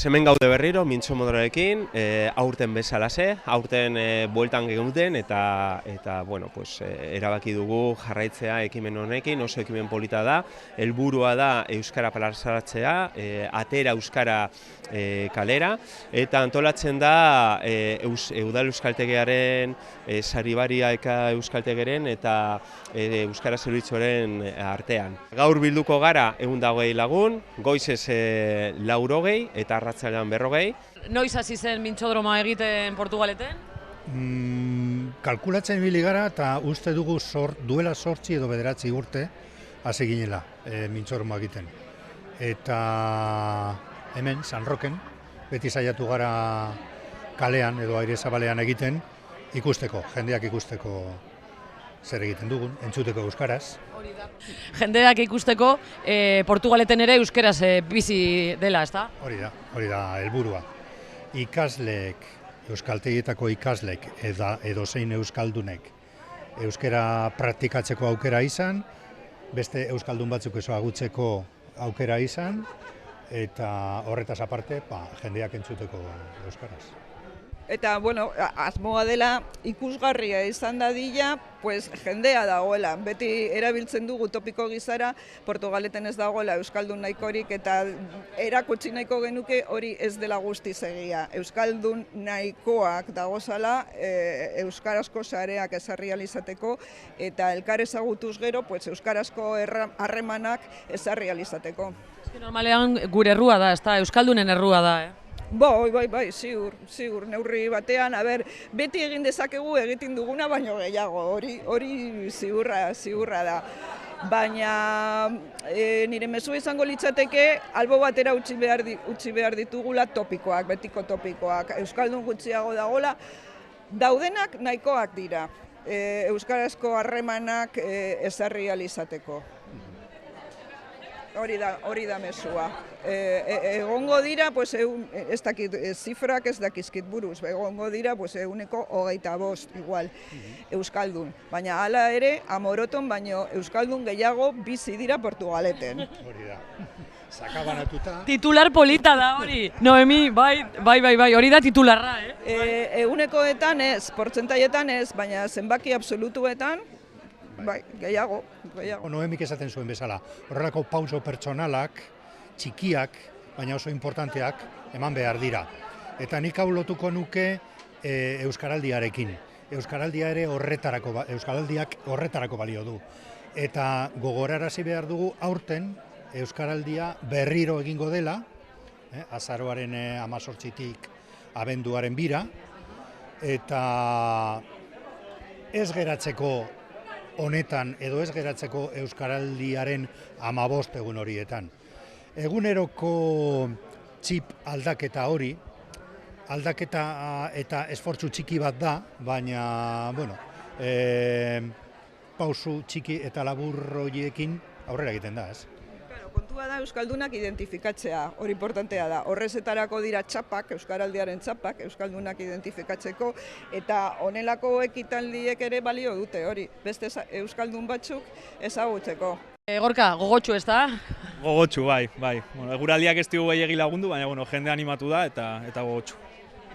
Hemen gaude berriro, Mintzo Modrorekin, aurten bezalaxe, aurten bueltan geunduten eta bueno, pues, erabaki dugu jarraitzea ekimen honekin, oso ekimen polita da. Helburua da euskara plazaratzea, atera euskara kalera, eta antolatzen da Udal Euskaltegiaren, Saribaria Eka Euskaltegiaren eta Euskara Zerbitzuaren artean. Gaur bilduko gara 120 lagun, goizez 80 eta arratsalean 40. Noiz hasi zen mintzodroma egiten Portugaleten? Kalkulatzen ibili gara eta uste dugu duela 8 edo 9 urte hasi ginela mintzodroma egiten. Eta hemen, San Roken, beti saiatu gara kalean edo aire zabalean egiten, jendeak ikusteko zer egiten dugun, entzuteko euskaraz. Jendeak ikusteko Portugaleten ere euskaraz bizi dela, ezta? Hori da helburua. Ikasleek, euskaltegietako ikaslek edo zein euskaldunek euskara praktikatzeko aukera izan, beste euskaldun batzuk ezagutzeko aukera izan, eta horretaz aparte, jendeak entzuteko euskaraz. Eta, bueno, asmoa dela ikusgarria izan dadila, pues, jendea dagoela. Beti erabiltzen dugu topiko gizara, Portugaleten ez dagoela euskaldun nahikorik, eta erakutsi nahiko genuke hori ez dela guztiz egia. Euskaldun nahikoak dagozala, euskarazko sareak ezarri ahal izateko, eta elkar ezagutuz gero, pues, euskarazko harremanak ezarri ahal izateko. Normalean gure errua da, ezta? Euskaldunen errua da, Bai, ziur, neurri batean, beti egin dezakegu egiten duguna, baino gehiago, hori ziurra da. Baina nire mezua izango litzateke, albo batera utzi behar ditugula topikoak, betiko topikoak. Euskaldun gutxiago dagoela, daudenak nahikoak dira, euskarazko harremanak ezarri ahal izateko. Hori da mezua. Egongo dira, pues, ez dakit, zifrak ez dakizkit buruz, egongo dira, pues, 25 igual, euskaldun. Baina hala ere, amoroton, baino euskaldun gehiago bizi dira Portugaleten. Hori da. Sakabanatuta. Titular polita da hori. Noemi, bai, hori da titularra, Egunekoetan ez, portzentaietan ez, baina zenbaki absolutuetan, bai, gehiago. Noemik esaten zuen bezala, horrelako pauso pertsonalak, txikiak, baina oso importanteak, eman behar dira. Eta nik hau lotuko nuke euskaraldiarekin. Euskaraldia ere euskaraldiak horretarako balio du. Eta gogorarazi behar dugu aurten euskaraldia berriro egingo dela, azaroaren 18tik abenduaren 2, eta ez geratzeko honetan edo ez geratzeko euskaraldiaren 15 egun horietan. Eguneroko txip aldaketa hori, aldaketa eta esfortzu txiki bat da, baina, bueno, pausu txiki eta labur horiekin aurrera egiten da, ez? Kontua da euskaldunak identifikatzea, hori importantea da. Horrezetarako dira txapak, euskaraldiaren txapak, euskaldunak identifikatzeko, eta honelako ekitaldiek ere balio dute, hori, beste euskaldun batzuk ezagutzeko. Gorka, gogotsu ez da? Gogotsu, bai. Eguraldiak ez dugu gehiegi lagundu, baina jende animatu da eta gogotsu.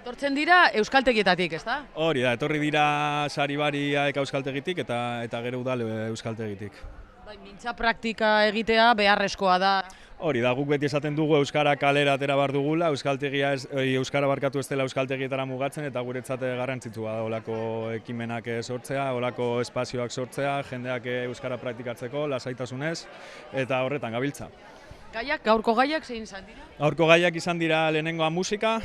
Etortzen dira euskaltegietatik, ez da? Hori da, etorri dira Saribaria Eka Euskaltegitik eta gero Udal Euskaltegitik. Mintza praktika egitea beharrezkoa da. Hori da, guk beti esaten dugu euskara kalera atera behar dugula, euskara barkatu ez dela euskaltegietara mugatzen, eta guretzat garrantzitsua da olako ekimenak sortzea, olako espazioak sortzea, jendeak euskara praktikatzeko, lasaitasunez, eta horretan gabiltza. Gaurko gaiak zein izan dira? Gaurko gaiak izan dira lehenengoa musika,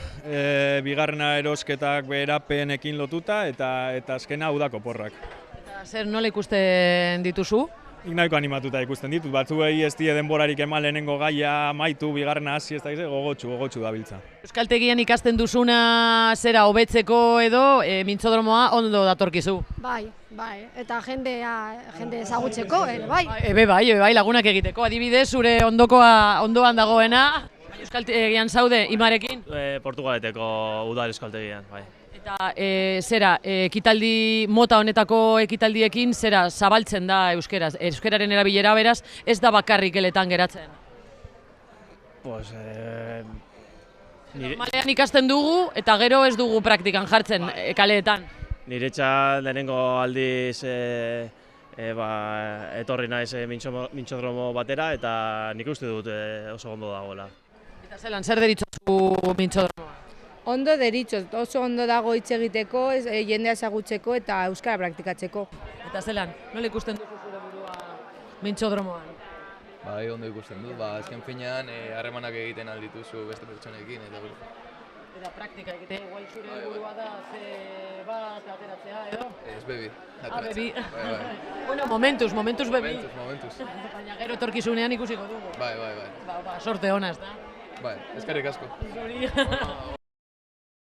bigarrena erosketak beherapenekin lotuta, eta azkena udako porrak. Eta zer nola ikusten dituzu? Nik nahiko animatuta ikusten ditut, batzuei ez die denborarik eman lehenengo gaia amaitu, bigarrena hasi, ez da gogotsu dabiltza. Euskaltegian ikasten duzuna zera hobetzeko edo mintzodromoa ondo datorkizu? Bai, eta jende ezagutzeko, bai. Bai, lagunak egiteko, adibidez, zure ondoan dagoena. Euskaltegian zaude, Imarekin? Portugaleteko Udal Euskaltegian, bai. Eta ekitaldi mota honetako ekitaldiekin zera zabaltzen da euskeraz, euskeraren erabilera beraz, ez da bakarrik eletan geratzen? Normalean ikasten dugu eta gero ez dugu praktikan jartzen kaleetan. Niretzat lehenengo aldiz etorri naiz mintxodromo batera eta nik uste dut oso ondo dagoela. Eta zelan, zer deritzozu mintxodromoa? Ondo deritzot, oso ondo dago hitz egiteko, jendea ezagutzeko eta euskara praktikatzeko. Eta zelan, nola ikusten duzu zure burua mintxodromoan? Bai, ondo ikusten dut, azken finean harremanak egiten aldituzu beste pertsonekin eta hori. Eta praktika egite, igual zure burua da ze bat ateratzea edo? Ez bebi, Ah, bebi. Bai. Bueno, momentuz bebi. Momentuz. Baina gero etorkizunean ikusiko dugu. Bai. Sorte ona, ez da? Bai, eskerrik asko. Zuri.